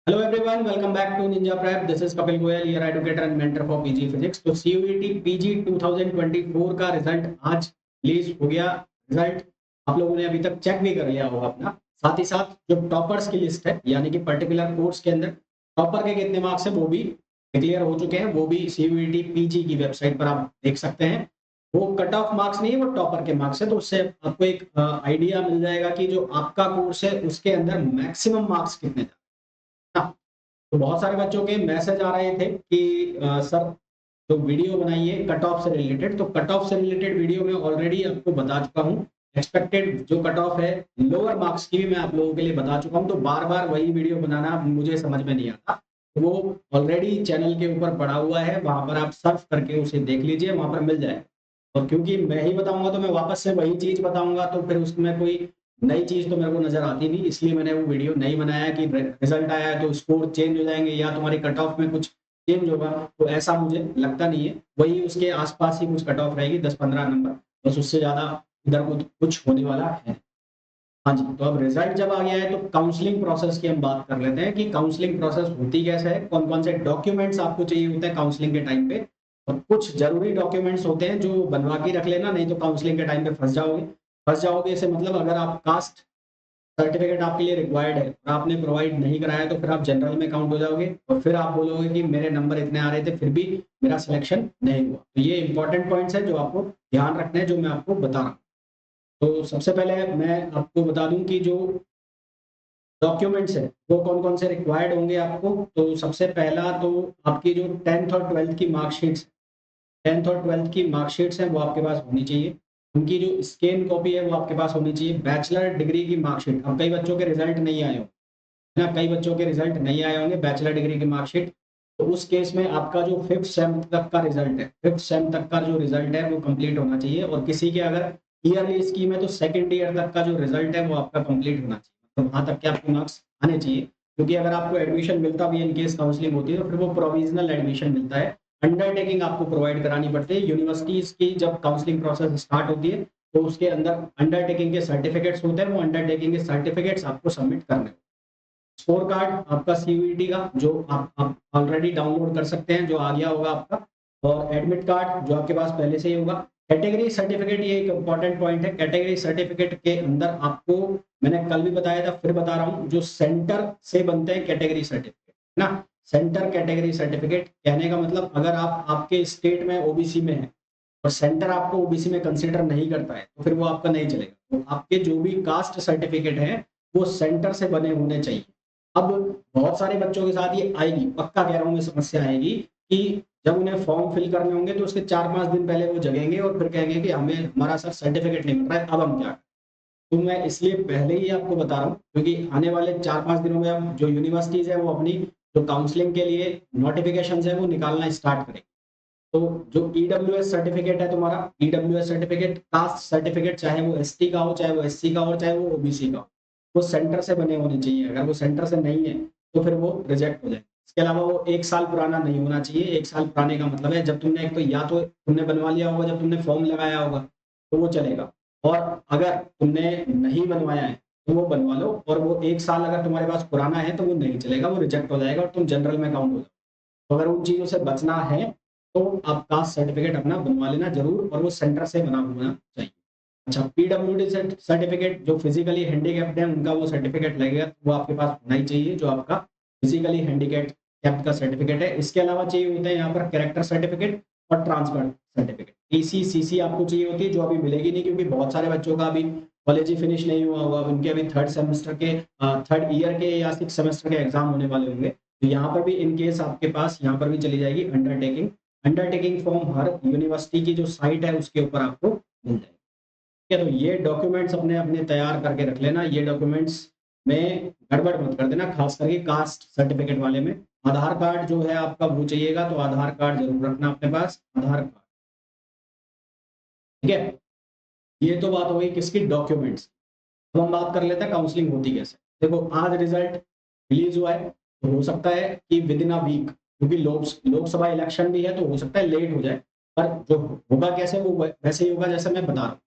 Hello everyone, welcome back to Ninja Prep. This is Kapil Goyal, your educator and mentor for PG Physics. तो CUET PG 2024 का result आज release हो गया। Result आप लोगों ने अभी तक चेक भी कर लिया होगा अपना। साथ ही साथ जो टॉपर्स की लिस्ट है, यानी कि पर्टिकुलर कोर्स के अंदर टॉपर के कितने मार्क्स है वो भी डिक्लेयर हो चुके हैं। वो भी CUET PG की वेबसाइट पर आप देख सकते हैं। वो कट ऑफ मार्क्स नहीं है, वो टॉपर के मार्क्स है। तो उससे आपको एक आइडिया मिल जाएगा कि जो आपका कोर्स है उसके अंदर मैक्सिमम मार्क्स कितने थे। हाँ, तो बहुत सारे बच्चों के मैसेज आ रहे थे कि सर तो वीडियो बनाइए कट ऑफ से रिलेटेड। तो कट ऑफ से रिलेटेड वीडियो में ऑलरेडी आपको बता चुका हूँ। एक्सपेक्टेड जो कट ऑफ है लोअर मार्क्स की भी मैं आप लोगों के लिए बता चुका हूँ। तो बार बार वही वीडियो बनाना मुझे समझ में नहीं आता। तो वो ऑलरेडी चैनल के ऊपर पड़ा हुआ है, वहां पर आप सर्च करके उसे देख लीजिए, वहां पर मिल जाएगा। और क्योंकि मैं ही बताऊंगा तो मैं वापस से वही चीज बताऊंगा, तो फिर उसमें कोई नई चीज तो मेरे को नजर आती नहीं, इसलिए मैंने वो वीडियो नहीं बनाया कि रिजल्ट आया है तो स्कोर चेंज हो जाएंगे या तुम्हारी कट ऑफ में कुछ चेंज होगा। तो ऐसा मुझे लगता नहीं है। वही उसके आसपास ही कुछ कट ऑफ रहेगी, 10-15 नंबर, बस उससे ज्यादा इधर कुछ होने वाला है। हाँ जी, तो अब रिजल्ट जब आ गया है तो काउंसलिंग प्रोसेस की हम बात कर लेते हैं कि काउंसलिंग प्रोसेस होती कैसे है, कौन कौन से डॉक्यूमेंट्स आपको चाहिए होते हैं काउंसलिंग के टाइम पे। और कुछ जरूरी डॉक्यूमेंट्स होते हैं जो बनवा के रख लेना, नहीं तो काउंसलिंग के टाइम पे फंस जाओगे। इसे मतलब अगर आप कास्ट सर्टिफिकेट आपके लिए रिक्वायर्ड है और आपने प्रोवाइड नहीं कराया तो फिर आप जनरल में काउंट हो जाओगे और फिर आप बोलोगे कि मेरे नंबर इतने आ रहे थे फिर भी मेरा सिलेक्शन नहीं हुआ। तो ये इंपॉर्टेंट पॉइंट्स है जो आपको ध्यान रखने हैं, जो मैं आपको बता रहा हूँ। तो सबसे पहले मैं आपको बता दूं कि जो डॉक्यूमेंट्स है वो कौन कौन से रिक्वायर्ड होंगे आपको। तो सबसे पहला तो आपकी जो 10th और 12th की मार्कशीट्स, 10th और 12th की मार्कशीट्स हैं वो आपके पास होनी चाहिए। उनकी जो स्कैन कॉपी है वो आपके पास होनी चाहिए। बैचलर डिग्री की मार्कशीट, अब कई बच्चों के रिजल्ट नहीं आए हो ना, कई बच्चों के रिजल्ट नहीं आए होंगे बैचलर डिग्री की मार्कशीट। तो उस केस में आपका जो 5th सेम तक का रिजल्ट है, 5th सेम तक का जो रिजल्ट है वो कंप्लीट होना चाहिए। और किसी के अगर ईयरली स्कीम है तो सेकंड ईयर तक का जो रिजल्ट है वो आपका कंप्लीट होना चाहिए, तो वहां तक के आपके मार्क्स आने चाहिए। क्योंकि अगर आपको एडमिशन मिलता भी है, इनकेस काउंसलिंग होती है, तो फिर वो प्रोविजनल एडमिशन मिलता है। अंडरटेकिंग आपको प्रोवाइड करानी पड़ती है यूनिवर्सिटीज की। जब काउंसलिंग प्रोसेस स्टार्ट होती है तो उसके अंदर अंडरटेकिंग के सर्टिफिकेट्स होते हैं, वो अंडरटेकिंग के सर्टिफिकेट्स आपको सबमिट करने। स्कोर कार्ड आपका CUET का जो आप ऑलरेडी डाउनलोड कर सकते हैं, जो आ गया होगा आपका। और एडमिट कार्ड जो आपके पास पहले से ही होगा। कैटेगरी सर्टिफिकेट, ये एक इंपॉर्टेंट पॉइंट है। कैटेगरी सर्टिफिकेट के अंदर आपको, मैंने कल भी बताया था फिर बता रहा हूँ, जो सेंटर से बनते हैं कैटेगरी सर्टिफिकेट ना, सेंटर कैटेगरी सर्टिफिकेट कहने का मतलब अगर आप आपके स्टेट में ओबीसी में है और सेंटर आपको ओबीसी में कंसिडर नहीं करता है तो फिर वो आपका नहीं चलेगा। तो आपके जो भी कास्ट सर्टिफिकेट है वो सेंटर से बने होने चाहिए। अब बहुत सारे बच्चों के साथ ये आएगी, पक्का कह रहा हूँ, ये समस्या आएगी कि जब उन्हें फॉर्म फिल करने होंगे तो उसके 4-5 दिन पहले वो जगेंगे और फिर कहेंगे कि हमें हमारा सर सर्टिफिकेट नहीं मिल रहा है, अब हम क्या करें। तो मैं इसलिए पहले ही आपको बता रहा हूँ क्योंकि आने वाले 4-5 दिनों में अब जो यूनिवर्सिटीज है वो अपनी जो काउंसलिंग के लिए नोटिफिकेशन है वो निकालना स्टार्ट करेंगे। तो जो ईडब्ल्यूएस सर्टिफिकेट है तुम्हारा, ईडब्ल्यूएस सर्टिफिकेट, कास्ट सर्टिफिकेट, चाहे वो एसटी का हो, चाहे वो एससी का हो, चाहे वो ओबीसी का हो, वो सेंटर से बने होने चाहिए। अगर वो सेंटर से नहीं है तो फिर वो रिजेक्ट हो जाए। इसके अलावा वो 1 साल पुराना नहीं होना चाहिए। 1 साल पुराने का मतलब है जब तुमने, एक तो या तो तुमने बनवा लिया होगा जब तुमने फॉर्म लगाया होगा तो वो चलेगा, और अगर तुमने नहीं बनवाया है तो वो बनवा लो। और वो 1 साल अगर तुम्हारे पास पुराना है तो वो नहीं चलेगा, वो रिजेक्ट हो जाएगा और तुम जनरल में काउंट हो जाओ। तो अगर उन चीज़ों से बचना है तो आप कास्ट सर्टिफिकेट अपना बनवा लेना जरूर, और वो सेंटर से बना होना चाहिए। अच्छा, पीडब्ल्यूडी सर्टिफिकेट, जो फिजिकली हैंडीकैप्ड है उनका वो सर्टिफिकेट लगेगा, वो आपके पास होना ही चाहिए, जो आपका फिजिकली हैंडीकैप्ड का सर्टिफिकेट है। इसके अलावा चाहिए होता है यहाँ पर कैरेक्टर सर्टिफिकेट और ट्रांसफर सर्टिफिकेट। ईसीसीसी आपको चाहिए होती है, जो अभी मिलेगी नहीं क्योंकि बहुत सारे बच्चों का अभी कॉलेज ही फिनिश नहीं हुआ होगा, उनके अभी थर्ड सेमेस्टर के, थर्ड ईयर के या 6 सेमेस्टर के एग्जाम होने वाले होंगे। तो यहाँ पर भी इन केस आपके पास यहाँ पर भी चली जाएगी अंडरटेकिंग। अंडरटेकिंग फॉर्म हर यूनिवर्सिटी की जो साइट है उसके ऊपर आपको मिल जाएगी। ठीक है, तो ये डॉक्यूमेंट्स अपने अपने तैयार करके रख लेना। ये डॉक्यूमेंट्स में गड़बड़ मत कर देना, खास करके कास्ट सर्टिफिकेट वाले में। आधार कार्ड जो है आपका वो चाहिएगा, तो आधार कार्ड जरूर रखना अपने पास, आधार कार्ड। ठीक है, ये तो बात हो गई किसकी, डॉक्यूमेंट्स। अब हम बात कर लेते हैं काउंसलिंग होती कैसे। देखो, आज रिजल्ट रिलीज हुआ है तो हो सकता है कि विद इन अ वीक, क्योंकि लोकसभा इलेक्शन भी है तो हो सकता है लेट हो जाए। पर जो होगा कैसे, वो वैसे ही होगा जैसे मैं बता रहा हूँ।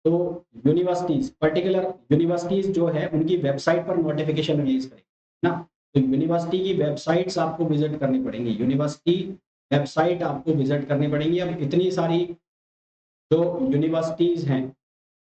तो यूनिवर्सिटीज, पर्टिकुलर यूनिवर्सिटीज जो है उनकी वेबसाइट पर नोटिफिकेशन रिलीज करेगी ना। तो यूनिवर्सिटी की वेबसाइट्स आपको विजिट करनी पड़ेंगी, यूनिवर्सिटी वेबसाइट आपको विजिट करनी पड़ेंगी। अब इतनी सारी जो यूनिवर्सिटीज़ हैं,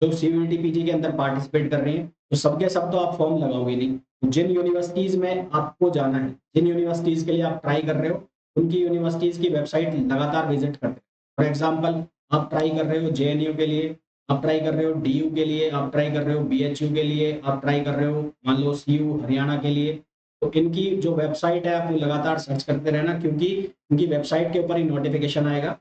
जो सीयूईटी पीजी के अंदर पार्टिसिपेट कर रही हैं, तो सब के सब तो आप फॉर्म लगाओगे नहीं। तो जिन यूनिवर्सिटीज़ में आपको जाना है, जिन यूनिवर्सिटीज़ के लिए आप ट्राई कर रहे हो, उनकी यूनिवर्सिटीज़ की वेबसाइट लगातार विजिट करते हैं। फॉर एग्ज़ाम्पल आप ट्राई कर रहे हो जेएनयू के लिए, आप ट्राई कर रहे हो डीयू के लिए, आप ट्राई कर रहे हो बीएचयू के लिए, आप ट्राई कर रहे हो मान लो सीयू हरियाणा के लिए, तो इनकी जो वेबसाइट है आप वो लगातार सर्च करते रहना, क्योंकि इनकी वेबसाइट के ऊपर ही नोटिफ़िकेशन आएगा।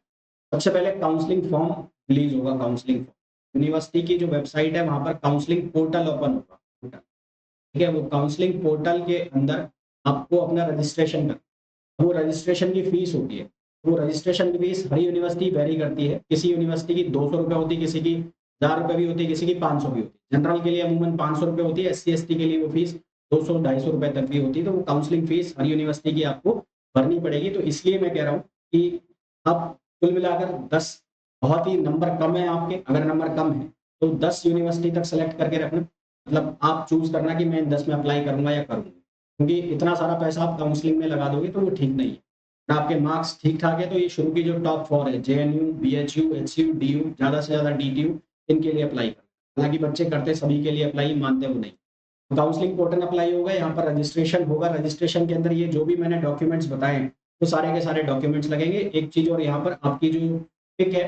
सबसे पहले काउंसलिंग फॉर्म रिलीज़ होगा, काउंसलिंग फॉर्म। यूनिवर्सिटी की जो वेबसाइट है वहाँ पर काउंसलिंग पोर्टल ओपन होगा, पोर्टल, ठीक है? वो काउंसलिंग पोर्टल के अंदर आपको अपना रजिस्ट्रेशन करना, वो रजिस्ट्रेशन की फीस होती है। वो रजिस्ट्रेशन की फीस हर यूनिवर्सिटी वेरी करती है। किसी यूनिवर्सिटी की ₹200 होती है, किसी की ₹1000 भी होती है, किसी की 500 भी होती है। जनरल के लिए अमूमन ₹500 होती है, एससी-एसटी के लिए वो फीस 200 ₹250 तक भी होती है। तो वो काउंसलिंग फीस हर यूनिवर्सिटी की आपको भरनी पड़ेगी। तो इसलिए मैं कह रहा हूँ कि आप कुल मिलाकर 10, बहुत ही नंबर कम है आपके, अगर नंबर कम है तो 10 यूनिवर्सिटी तक सेलेक्ट करके रखना। मतलब आप चूज़ करना कि मैं इन 10 में अप्लाई करूँगा या करूँगा। क्योंकि इतना सारा पैसा आप काउंसलिंग में लगा दोगे तो वो ठीक नहीं है। अगर आपके मार्क्स ठीक-ठाक है तो ये शुरू की जो टॉप 4 है, जेएनयू, बीएचयू, एचयू, डीयू, ज़्यादा से ज़्यादा डीटीयू, इनके लिए अप्लाई करना। हालाँकि बच्चे करते सभी के लिए अप्लाई, मानते वो नहीं। काउंसलिंग पोर्टल अप्लाई होगा, यहाँ पर रजिस्ट्रेशन होगा। रजिस्ट्रेशन के अंदर ये जो भी मैंने डॉक्यूमेंट्स बताए हैं, वो सारे के सारे डॉक्यूमेंट्स लगेंगे। एक चीज़ और, यहाँ पर आपकी जो पिक है,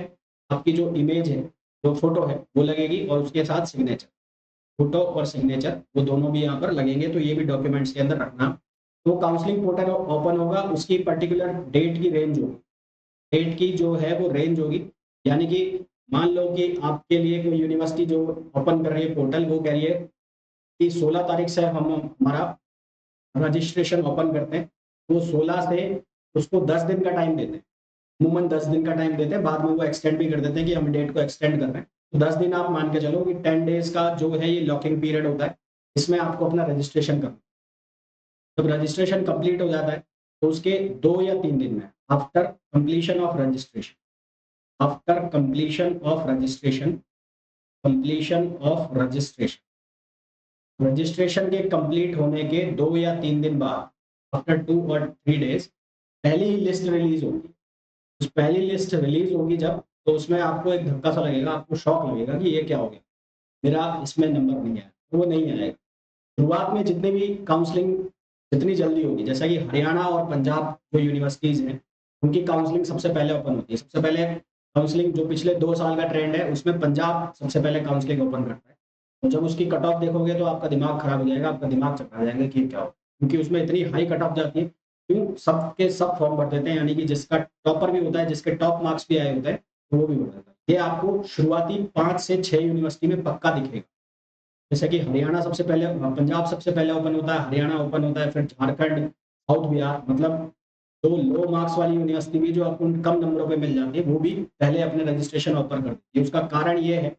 आपकी जो इमेज है, जो फ़ोटो है, वो लगेगी और उसके साथ सिग्नेचर। फ़ोटो और सिग्नेचर वो दोनों भी यहाँ पर लगेंगे, तो ये भी डॉक्यूमेंट्स के अंदर रखना। तो काउंसलिंग पोर्टल ओपन होगा, उसकी पर्टिकुलर डेट की रेंज होगी। डेट की जो है वो रेंज होगी, यानी कि मान लो कि आपके लिए कोई यूनिवर्सिटी जो ओपन कर रही है पोर्टल, वो कह रही है कि 16 तारीख से हम हमारा रजिस्ट्रेशन ओपन करते हैं। वो 16 से उसको 10 दिन का टाइम देते हैं। अमूमन 10 दिन का टाइम देते हैं, बाद में वो एक्सटेंड भी कर देते हैं कि हम डेट को एक्सटेंड कर रहे हैं। तो 10 दिन आप मान के चलो कि 10 डेज़ का जो है ये लॉकिंग पीरियड होता है। इसमें आपको अपना रजिस्ट्रेशन करना। जब रजिस्ट्रेशन कंप्लीट हो जाता है, तो उसके 2 या 3 दिन में, after completion of registration, after completion of registration, completion of registration, registration के कंप्लीट होने के 2 या 3 दिन बाद, आफ्टर 2 और 3 डेज़, पहली लिस्ट रिलीज़ होगी। उस पहली लिस्ट रिलीज़ होगी जब, तो उसमें आपको एक धक्का सा लगेगा, आपको शॉक लगेगा कि ये क्या हो गया? मेरा इसमें नंबर नहीं आया, वो नहीं आएगा। शुरुआत में जितनी भी काउंसलिंग जितनी जल्दी होगी, जैसा कि हरियाणा और पंजाब जो यूनिवर्सिटीज़ हैं, उनकी काउंसलिंग सबसे पहले ओपन होती है। सबसे पहले काउंसलिंग जो पिछले 2 साल का ट्रेंड है, उसमें पंजाब सबसे पहले काउंसलिंग ओपन करता है। तो जब उसकी कट ऑफ देखोगे तो आपका दिमाग खराब हो जाएगा, आपका दिमाग चकरा जाएगा कि ये क्या हो? क्योंकि उसमें इतनी हाई कट ऑफ जाती है, क्यों? सब के सब फॉर्म भर देते हैं, यानी कि जिसका टॉपर भी होता है, जिसके टॉप मार्क्स भी आए होते हैं, तो वो भी भर देता है। ये आपको शुरुआती 5 से 6 यूनिवर्सिटी में पक्का दिखेगा। जैसे कि हरियाणा सबसे पहले, पंजाब सबसे पहले ओपन होता है, हरियाणा ओपन होता है, फिर झारखंड, साउथ बिहार, मतलब जो लो मार्क्स वाली यूनिवर्सिटी भी जो आपको कम नंबरों पे मिल जाती है, वो भी पहले अपने रजिस्ट्रेशन ओपन कर देती है। उसका कारण ये है,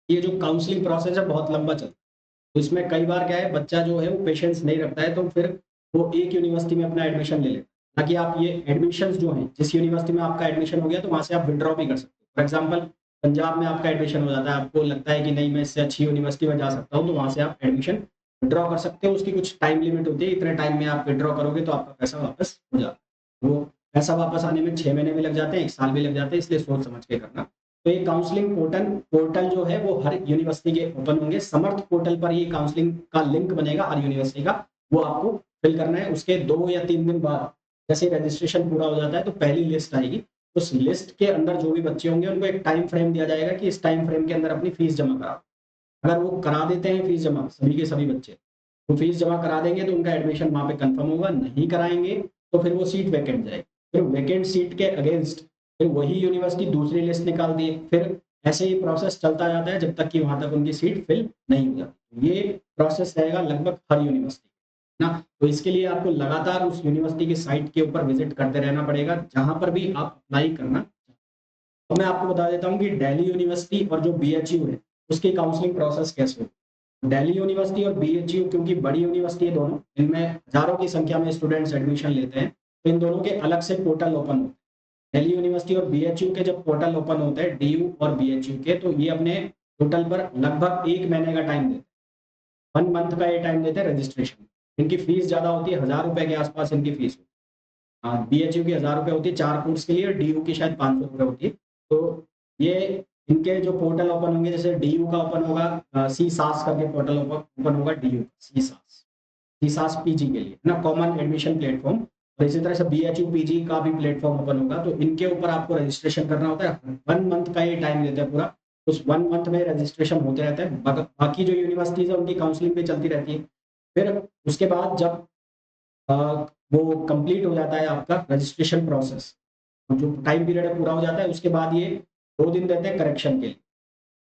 ये जो काउंसलिंग प्रोसेस है बहुत लंबा चलता है। तो इसमें कई बार क्या है, बच्चा जो है वो पेशेंस नहीं रखता है, तो फिर वो एक यूनिवर्सिटी में अपना एडमिशन ले लेता है। ताकि आप ये एडमिशन्स जो हैं, जिस यूनिवर्सिटी में आपका एडमिशन हो गया तो वहाँ से आप विथड्रॉ भी कर सकते हो। फॉर एग्ज़ाम्पल पंजाब में आपका एडमिशन हो जाता है, आपको लगता है कि नहीं मैं इससे अच्छी यूनिवर्सिटी में जा सकता हूँ, तो वहाँ से आप एडमिशन विथड्रॉ कर सकते हो। उसकी कुछ टाइम लिमिट होती है, इतने टाइम में आप विथड्रॉ करोगे तो आपका पैसा वापस हो जाता है। वो पैसा वापस आने में 6 महीने भी लग जाते हैं, 1 साल भी लग जाते हैं, इसलिए सोच समझ के करना। तो ये काउंसलिंग पोर्टल पोर्टल जो है वो हर यूनिवर्सिटी के ओपन होंगे। समर्थ पोर्टल पर ये काउंसलिंग का लिंक बनेगा हर यूनिवर्सिटी का, वो आपको फिल करना है। उसके 2 या 3 दिन बाद जैसे रजिस्ट्रेशन पूरा हो जाता है तो पहली लिस्ट आएगी। उस लिस्ट के अंदर जो भी बच्चे होंगे उनको एक टाइम फ्रेम दिया जाएगा कि इस टाइम फ्रेम के अंदर अपनी फीस जमा कराओ। अगर वो करा देते हैं फीस जमा, सभी के सभी बच्चे, वो फीस जमा करा देंगे तो उनका एडमिशन वहाँ पे कंफर्म होगा। नहीं कराएँगे तो फिर वो सीट वैकेंट जाएगी। फिर वैकेंट सीट के अगेंस्ट फिर वही यूनिवर्सिटी दूसरी लिस्ट निकाल दी। फिर ऐसे ही प्रोसेस चलता जाता है जब तक कि वहाँ तक उनकी सीट फिल नहीं हो जाती। ये प्रोसेस रहेगा लगभग हर यूनिवर्सिटी ना। तो इसके लिए आपको लगातार उस यूनिवर्सिटी की साइट के ऊपर विज़िट करते रहना पड़ेगा, जहाँ पर भी आप अप्लाई करना। तो मैं आपको बता देता हूँ कि दिल्ली यूनिवर्सिटी और जो बीएचयू है, उसकी काउंसलिंग प्रोसेस कैसे होगी। दिल्ली यूनिवर्सिटी और बीएचयू क्योंकि बड़ी यूनिवर्सिटी है दोनों, इनमें हज़ारों की संख्या में स्टूडेंट्स एडमिशन लेते हैं, तो इन दोनों के अलग से पोर्टल ओपन होते हैं। दिल्ली यूनिवर्सिटी और बीएचयू के जब पोर्टल ओपन होते हैं, डीयू और बीएचयू के, तो ये अपने पोर्टल पर लगभग 1 महीने का टाइम देते हैं। 1 मंथ का ये टाइम देते हैं रजिस्ट्रेशन। इनकी फीस ज़्यादा होती है, 1000 रुपए के आसपास इनकी फीस होती है। हाँ, बीएचयू की 1000 रुपए होती है 4 कोर्स के लिए, डीयू की शायद 500 रुपए होती है। तो ये इनके जो पोर्टल ओपन होंगे, जैसे डीयू का ओपन होगा, सी सास करके पोर्टल ओपन होगा डीयू, सी सास, सी सास पीजी के लिए ना, कॉमन एडमिशन प्लेटफॉर्म। और इसी तरह से बीएचयू पीजी का भी प्लेटफॉर्म ओपन होगा, तो इनके ऊपर आपको रजिस्ट्रेशन करना होता है। 1 मंथ का ये टाइम देते हैं पूरा, उस 1 मंथ में रजिस्ट्रेशन होते रहते हैं। बाकी जो यूनिवर्सिटीज है उनकी काउंसलिंग भी चलती रहती है। फिर उसके बाद जब अ, वो कंप्लीट हो जाता है आपका रजिस्ट्रेशन प्रोसेस, जो टाइम पीरियड है पूरा हो जाता है, उसके बाद ये 2 दिन देते हैं करेक्शन के लिए।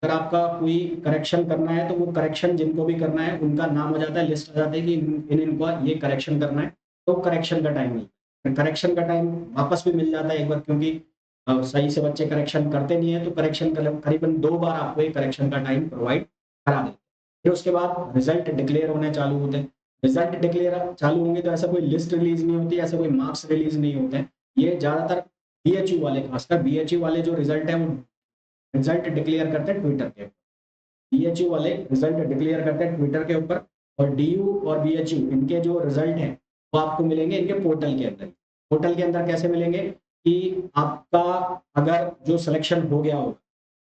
अगर आपका कोई करेक्शन करना है, तो वो करेक्शन जिनको भी करना है, उनका नाम आ जाता है, लिस्ट आ जाती है कि इनको ये करेक्शन करना है, तो करेक्शन का टाइम मिलता है। करेक्शन का टाइम वापस भी मिल जाता है एक बार, क्योंकि सही से बच्चे करेक्शन करते नहीं है, तो करेक्शन करीबन 2 बार आपको ये करेक्शन का टाइम प्रोवाइड करा देते हैं। फिर उसके बाद रिजल्ट डिक्लेयर होने चालू होते हैं। रिजल्ट डिक्लेयर चालू होंगे तो ऐसा कोई लिस्ट रिलीज़ नहीं होती, ऐसा कोई मार्क्स रिलीज़ नहीं होते हैं। ये ज़्यादातर बीएचयू वाले, खासकर बीएचयू वाले जो रिजल्ट है, वो रिजल्ट डिक्लेयर करते हैं ट्विटर के। बीएचयू वाले रिजल्ट डिक्लेयर करते हैं ट्विटर के ऊपर, और डीयू और बीएचयू इनके जो रिजल्ट हैं वो आपको मिलेंगे इनके पोर्टल के अंदर। पोर्टल के अंदर कैसे मिलेंगे कि आपका अगर जो सिलेक्शन हो गया हो,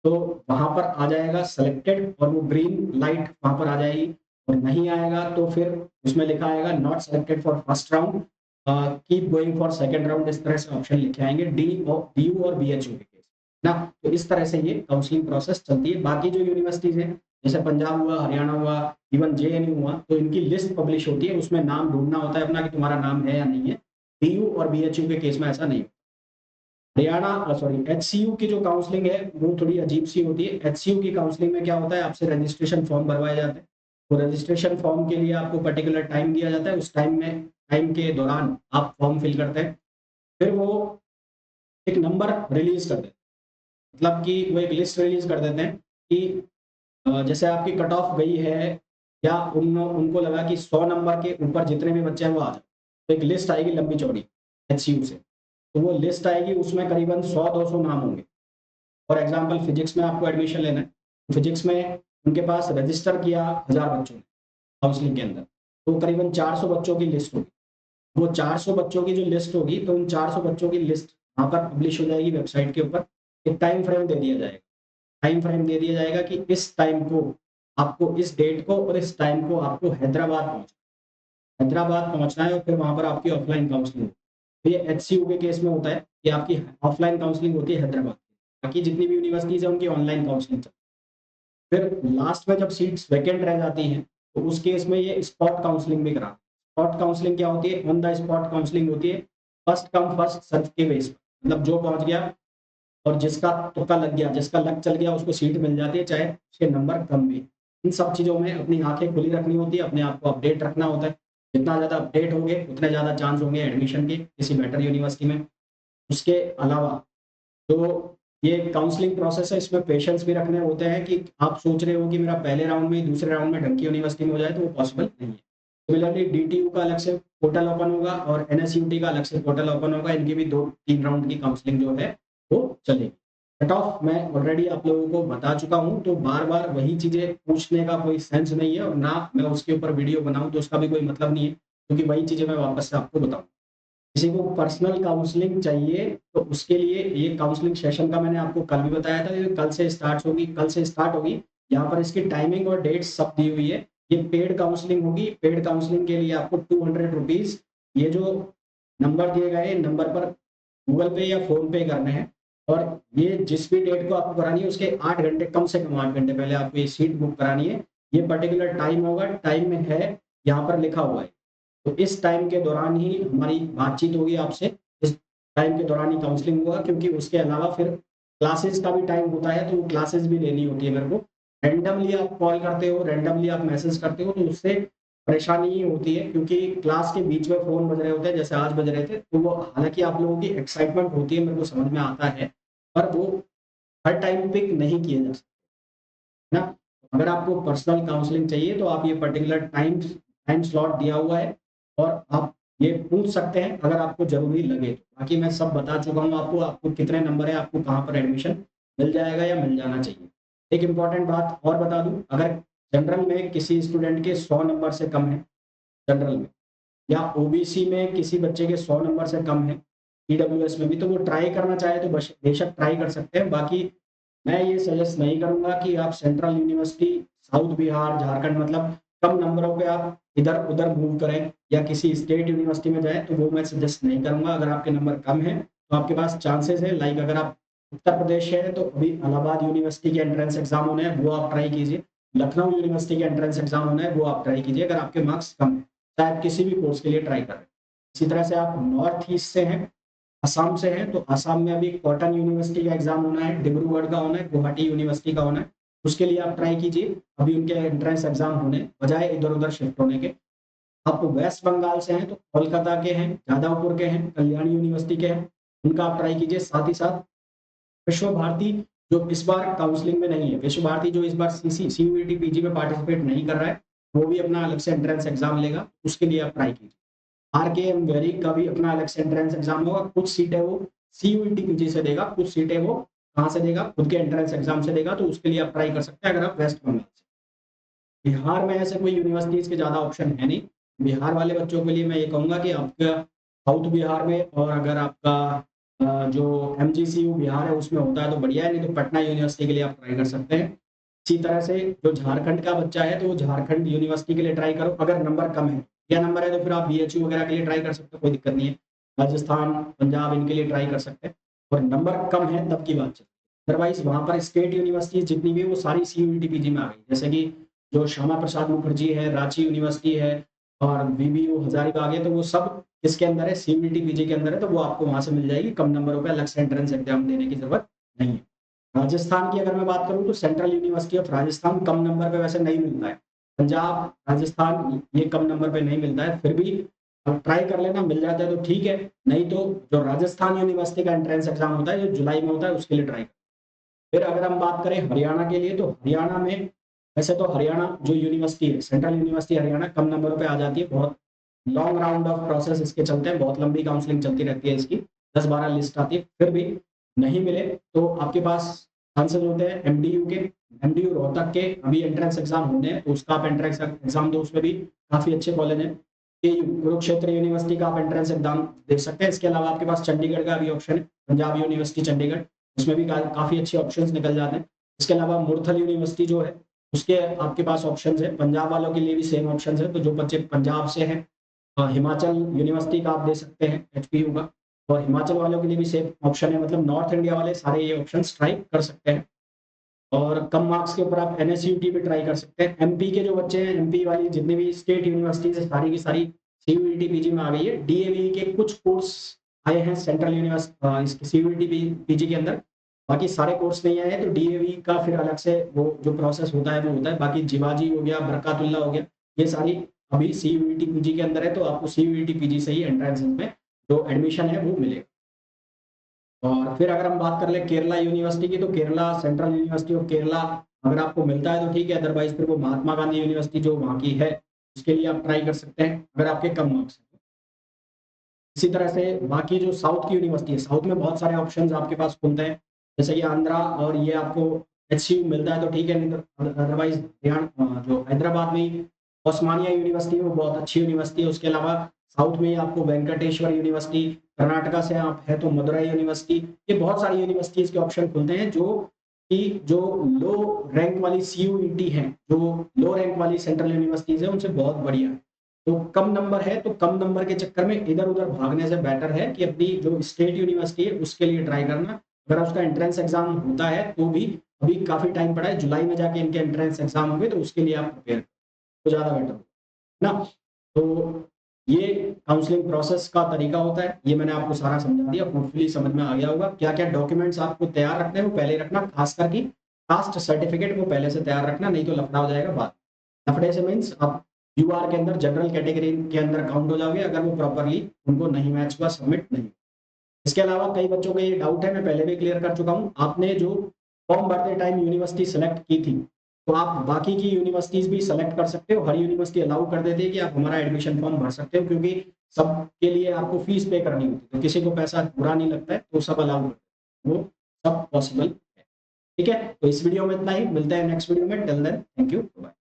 तो वहां पर आ जाएगा सिलेक्टेड, और वो ग्रीन लाइट वहां पर आ जाएगी। और नहीं आएगा तो फिर उसमें लिखा आएगा not selected for first round, keep going for second round, इस तरह से ऑप्शन लिखे आएंगे डीयू और बीएचयू के केस ना। तो इस तरह से ये काउंसलिंग प्रोसेस चलती है। बाकी जो यूनिवर्सिटीज हैं, जैसे पंजाब हुआ, हरियाणा हुआ, इवन जेएनयू हुआ, तो इनकी लिस्ट पब्लिश होती है, उसमें नाम ढूंढना होता है अपना कि तुम्हारा नाम है या नहीं है। डीयू और बीएचयू के केस में ऐसा नहीं। हरियाणा सॉरी एचसीयू की जो काउंसलिंग है वो थोड़ी अजीब सी होती है। एचसीयू की काउंसलिंग में क्या होता है, आपसे रजिस्ट्रेशन फॉर्म भरवाए जाते हैं। तो रजिस्ट्रेशन फॉर्म के लिए आपको पर्टिकुलर टाइम दिया जाता है, उस टाइम के दौरान आप फॉर्म फिल करते हैं। फिर वो एक नंबर रिलीज कर देते हैं, मतलब कि वो एक लिस्ट रिलीज कर देते हैं कि जैसे आपकी कट ऑफ गई है, या उनको लगा कि 100 नंबर के ऊपर जितने भी बच्चे हैं वो आ जाए, तो एक लिस्ट आएगी लंबी चौड़ी एचसीयू से। तो वो लिस्ट आएगी, उसमें करीबन 100-200 नाम होंगे। फॉर एग्जाम्पल फिजिक्स में आपको एडमिशन लेना है, तो फिजिक्स में उनके पास रजिस्टर किया 1000 बच्चों ने काउंसलिंग के अंदर, तो करीबन 400 बच्चों की लिस्ट होगी। वो 400 बच्चों की जो लिस्ट होगी, तो उन 400 बच्चों की लिस्ट वहाँ पर पब्लिश हो जाएगी वेबसाइट के ऊपर। एक टाइम फ्रेम दे दिया जाएगा, टाइम फ्रेम दे दिया जाएगा कि इस टाइम को आपको, इस डेट को और इस टाइम को आपको हैदराबाद पहुंचना है, और फिर वहां पर आपकी ऑफलाइन काउंसलिंग। तो ये एचसीयू के केस में होता है कि आपकी ऑफलाइन काउंसलिंग होती है हैदराबाद। बाकी जितनी भी यूनिवर्सिटीज है उनकी ऑनलाइन काउंसलिंग चलती है। फिर लास्ट में जब सीट्स वैकेंट रह जाती हैं, तो उस केस में ये स्पॉट काउंसलिंग भी करा। स्पॉट काउंसलिंग क्या होती है, ऑन द स्पॉट काउंसलिंग होती है, फर्स्ट कम फर्स्ट सर्व के बेस पर। मतलब जो पहुंच गया और जिसका तुक्का लग गया, जिसका लक चल गया, उसको सीट मिल जाती है, चाहे उसके नंबर कम भी। इन सब चीज़ों में अपनी आंखें खुली रखनी होती है, अपने आप को अपडेट रखना होता है। जितना ज़्यादा अपडेट होंगे, उतने ज़्यादा चांस होंगे एडमिशन के किसी बेटर यूनिवर्सिटी में। उसके अलावा तो ये काउंसलिंग प्रोसेस है, इसमें पेशेंस भी रखने होते हैं कि आप सोच रहे हो कि मेरा पहले राउंड में, दूसरे राउंड में ढंग की यूनिवर्सिटी में हो जाए, तो वो पॉसिबल नहीं है। सिमिलरली डीटीयू का अलग से पोर्टल ओपन होगा, और एनएसयूटी का अलग से पोर्टल ओपन होगा। इनकी भी 2-3 राउंड की काउंसलिंग जो है वो चलेगी। कट ऑफ मैं ऑलरेडी आप लोगों को बता चुका हूँ, तो बार-बार वही चीज़ें पूछने का कोई सेंस नहीं है, और ना मैं उसके ऊपर वीडियो बनाऊँ तो उसका भी कोई मतलब नहीं है, क्योंकि वही चीज़ें मैं वापस से आपको बताऊँ। किसी को पर्सनल काउंसलिंग चाहिए, तो उसके लिए ये काउंसलिंग सेशन का मैंने आपको कल भी बताया था, ये कल से स्टार्ट होगी। यहाँ पर इसकी टाइमिंग और डेट सब दी हुई है। ये पेड काउंसलिंग होगी। पेड काउंसलिंग के लिए आपको 200 रुपीज़, ये जो नंबर दिए गए हैं, नंबर पर गूगल पे या फ़ोन पे करने हैं। और ये जिस भी डेट को आपको करानी है, उसके 8 घंटे, कम से कम 8 घंटे पहले आपको ये सीट बुक करानी है। ये पर्टिकुलर टाइम होगा, टाइम में है, यहाँ पर लिखा हुआ है। तो इस टाइम के दौरान ही हमारी बातचीत होगी आपसे। इस टाइम के दौरान ही काउंसलिंग होगा, क्योंकि उसके अलावा फिर क्लासेस का भी टाइम होता है, तो वो क्लासेस भी लेनी होती है मेरे को। रैंडमली आप कॉल करते हो, रैंडमली आप मैसेज करते हो, तो उससे परेशानी ही होती है, क्योंकि क्लास के बीच में फ़ोन बज रहे होते हैं, जैसे आज बज रहे थे। तो वो, हालाँकि आप लोगों की एक्साइटमेंट होती है, मेरे को समझ में आता है, पर वो हर टाइम पिक नहीं किए जा सकते, है ना? अगर आपको पर्सनल काउंसलिंग चाहिए, तो आप ये पर्टिकुलर टाइम स्लॉट दिया हुआ है, और आप ये पूछ सकते हैं अगर आपको ज़रूरी लगे तो। बाकी मैं सब बता चुका हूँ आपको, आपको कितने नंबर है, आपको कहाँ पर एडमिशन मिल जाएगा या मिल जाना चाहिए। एक इम्पोर्टेंट बात और बता दूँ, अगर जनरल में किसी स्टूडेंट के 100 नंबर से कम है, जनरल में, या ओबीसी में किसी बच्चे के 100 नंबर से कम है, ईडब्ल्यूएस में भी, तो वो ट्राई करना चाहे तो बेशक ट्राई कर सकते हैं। बाकी मैं ये सजेस्ट नहीं करूंगा कि आप central university, south Bihar, Jharkhand, मतलब कम नंबरों पे आप इधर उधर मूव करें या किसी स्टेट यूनिवर्सिटी में जाएं, तो वो मैं सजेस्ट नहीं करूंगा। अगर आपके नंबर कम है तो आपके पास चांसेस है, लाइक अगर आप उत्तर प्रदेश है तो अभी इलाहाबाद यूनिवर्सिटी के एंट्रेंस एग्जाम होने हैं, वो आप ट्राई कीजिए। लखनऊ यूनिवर्सिटी के एंट्रेंस एग्जाम होना है, वो आप ट्राई कीजिए अगर आपके मार्क्स कम है, चाहे आप किसी भी कोर्स के लिए ट्राई कर रहे हैं। इसी तरह से आप नॉर्थ ईस्ट से हैं, असम से हैं, तो असम में अभी कॉटन यूनिवर्सिटी का एग्जाम होना है, डिब्रूगढ़ का होना है, गुवाहाटी यूनिवर्सिटी का होना है, उसके लिए आप ट्राई कीजिए। अभी उनके एंट्रेंस एग्जाम होने, बजाय इधर उधर शिफ्ट होने के। आप वेस्ट बंगाल से हैं तो कोलकाता के हैं, जादवपुर के हैं, कल्याण यूनिवर्सिटी के हैं, उनका आप ट्राई कीजिए। साथ ही साथ विश्व भारती, जो इस बार काउंसलिंग में नहीं है, विश्व भारती जो इस बार सीयूईटी पीजी में पार्टिसिपेट नहीं कर रहा है, वो भी अपना अलग से एंट्रेंस एग्जाम लेगा, उसके लिए आप ट्राई कीजिए। आरकेएम वेरी का भी अपना अलग से एंट्रेंस एग्जाम होगा, कुछ सीटें वो सीयूईटी पीजी से देगा, कुछ सीटें वो कहाँ से देगा, खुद के एंट्रेंस एग्जाम से देगा, तो उसके लिए आप ट्राई कर सकते हैं अगर आप वेस्ट बंगाल से। बिहार में ऐसे कोई यूनिवर्सिटीज के ज्यादा ऑप्शन है नहीं। बिहार वाले बच्चों के लिए मैं ये कहूंगा कि आपका साउथ बिहार में, और अगर आपका जो एमजीसीयू बिहार है उसमें होता है तो बढ़िया है, नहीं तो पटना यूनिवर्सिटी के लिए आप ट्राई कर सकते हैं। इसी तरह से जो झारखंड का बच्चा है तो वो झारखंड यूनिवर्सिटी के लिए ट्राई करो, अगर नंबर कम है या नंबर है तो फिर आप बीएचयू वगैरह के लिए ट्राई कर सकते हो, कोई दिक्कत नहीं है। राजस्थान, पंजाब, इनके लिए ट्राई कर सकते हैं, और नंबर कम है तब की बात चलती है। अदरवाइज वहां पर स्टेट यूनिवर्सिटीज जितनी भी है वो सारी सीयूईटी पीजी में आ गई, जैसे कि जो श्यामा प्रसाद मुखर्जी है, रांची यूनिवर्सिटी है, और बीबीयू हजारीबाग है, तो वो सब इसके अंदर है, सीयूईटी पीजी के अंदर है, तो वो आपको वहां से मिल जाएगी कम नंबरों पे, अलग से एंट्रेंस एग्जाम देने की जरूरत नहीं है। राजस्थान की अगर मैं बात करूं तो central university of Rajasthan come number पे वैसे नहीं मिलता है। पंजाब, राजस्थान ये कम नंबर पे नहीं मिलता है, फिर भी ट्राई कर लेना, मिल जाता है तो ठीक है, नहीं तो जो राजस्थान यूनिवर्सिटी का एंट्रेंस एग्जाम होता है जो जुलाई में होता है उसके लिए ट्राई कर। फिर अगर हम बात करें हरियाणा के लिए, तो हरियाणा में वैसे तो हरियाणा जो यूनिवर्सिटी है, सेंट्रल यूनिवर्सिटी हरियाणा, कम नंबरों पे आ जाती है। बहुत लॉन्ग राउंड ऑफ प्रोसेस इसके चलते हैं, बहुत लंबी काउंसलिंग चलती रहती है इसकी, 10-12 लिस्ट आती है, फिर भी नहीं मिले तो आपके पास चांसेस होते हैं एमडीयू के। एमडीयू रोहतक के अभी एंट्रेंस एग्जाम होने हैं, तो उसका आप एंट्रेंस एग्जाम दो, उसमें भी काफी अच्छे कॉलेज हैं। कुरुक्षेत्र यूनिवर्सिटी का आप एंट्रेंस एग्जाम देख सकते हैं। इसके अलावा आपके पास चंडीगढ़ का भी ऑप्शन है, पंजाब यूनिवर्सिटी चंडीगढ़, उसमें भी काफी अच्छे ऑप्शंस निकल जाते हैं। इसके अलावा मुरथल यूनिवर्सिटी जो है, उसके आपके पास ऑप्शंस है, पंजाब वालों के लिए भी सेम ऑप्शंस है, तो जो बच्चे पंजाब से हैं, हिमाचल यूनिवर्सिटी का आप दे सकते हैं, एचपीयू का, और हिमाचल वालों के लिए भी सेम ऑप्शन है, मतलब नॉर्थ इंडिया वाले सारे ये ऑप्शंस ट्राई कर सकते हैं। और कम मार्क्स के ऊपर आप एनएसयूटी भी ट्राई कर सकते हैं। एमपी के जो बच्चे हैं, एमपी वाली जितनी भी स्टेट यूनिवर्सिटीज है, सारी की सारी सीयूईटी पीजी में आ गई है। डीएवी के कुछ कोर्स आए हैं सेंट्रल यूनिवर्सिटी सीयूईटी पीजी के अंदर, बाकी सारे कोर्स नहीं आए हैं, तो डीएवी का फिर अलग से वो जो प्रोसेस होता है वो होता है। बाकी जिवाजी हो गया, बरकातुल्ला हो गया, ये सारी अभी सीयूईटी पीजी के अंदर है, तो आपको सीयूईटी पीजी से ही एंट्रेंस में जो एडमिशन है वो मिलेगा। और फिर अगर हम बात कर ले केरला यूनिवर्सिटी की, तो Kerala central university of Kerala अगर आपको मिलता है तो ठीक है, अदरवाइज फिर वो महात्मा गांधी यूनिवर्सिटी जो वहाँ की है उसके लिए आप ट्राई कर सकते हैं अगर आपके कम मार्क्स हैं। इसी तरह से बाकी जो साउथ की यूनिवर्सिटी है, साउथ में बहुत सारे ऑप्शंस आपके पास खुलते हैं, जैसे कि आंध्रा, और ये आपको एचसीयू मिलता है तो ठीक है, नहीं तो अदरवाइज जो हैदराबाद में ओस्मानिया यूनिवर्सिटी है वो बहुत अच्छी यूनिवर्सिटी है। उसके अलावा साउथ में ही आपको वेंकटेश्वर यूनिवर्सिटी, कर्नाटका से आप है तो मदुरई यूनिवर्सिटी, ये बहुत सारी यूनिवर्सिटीज के ऑप्शन खुलते हैं जो कि जो लो रैंक वाली सीयूईटी है, जो लो रैंक वाली सेंट्रल यूनिवर्सिटीज है, उनसे बहुत बढ़िया है। तो कम नंबर है तो कम नंबर के चक्कर में इधर उधर भागने से बेटर है कि अपनी जो स्टेट यूनिवर्सिटी है उसके लिए ट्राई करना। अगर उसका एंट्रेंस एग्जाम होता है तो भी अभी काफी टाइम पड़ा है, जुलाई में जाके इनके एंट्रेंस एग्जाम होंगे, तो उसके लिए आप प्रिपेयर तो ज्यादा बेटर होगा ना। तो ये काउंसलिंग प्रोसेस का तरीका होता है, ये मैंने आपको सारा समझा दिया, होपफुली समझ में आ गया होगा। क्या क्या डॉक्यूमेंट्स आपको तैयार रखने हैं वो पहले रखना, खासकर की कास्ट सर्टिफिकेट वो पहले से तैयार रखना, नहीं तो लफड़ा हो जाएगा बाद में। लफड़े से मीन्स आप यूआर के अंदर जनरल कैटेगरी के अंदर काउंट हो जाओगे अगर वो प्रॉपरली उनको नहीं मैच हुआ, सबमिट नहीं। इसके अलावा कई बच्चों को ये डाउट है, मैं पहले भी क्लियर कर चुका हूँ, आपने जो फॉर्म भरते टाइम यूनिवर्सिटी सेलेक्ट की थी, तो आप बाकी की यूनिवर्सिटीज भी सेलेक्ट कर सकते हो। हर यूनिवर्सिटी अलाउ कर देती है कि आप हमारा एडमिशन फॉर्म भर सकते हो, क्योंकि सबके लिए आपको फीस पे करनी होती है, तो किसी को पैसा बुरा नहीं लगता है, तो सब अलाउ करते हैं, वो सब पॉसिबल है। ठीक है, तो इस वीडियो में इतना ही, मिलते हैं नेक्स्ट वीडियो में, till then thank you, bye.